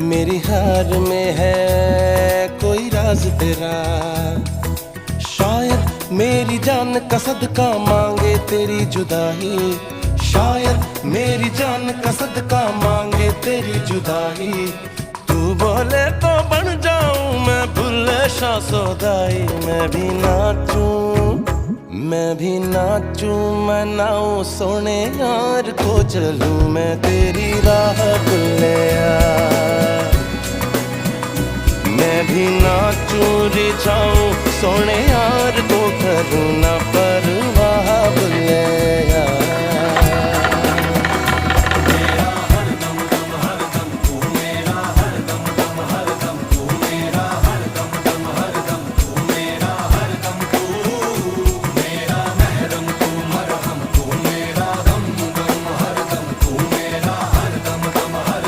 मेरी हार में है कोई राज तेरा, शायद मेरी जान का सदका मांगे तेरी जुदाई, शायद मेरी जान का सदका मांगे तेरी जुदाई। तू बोले तो बन जाऊं मैं भुल्ले शाह सौदाई, मैं भी नाचूं मैं नाऊं सोने यार को चलूं मैं तेरी राह भुल्लिया। मैं भी नाचूं रिझाऊं सोने यार को करूं ना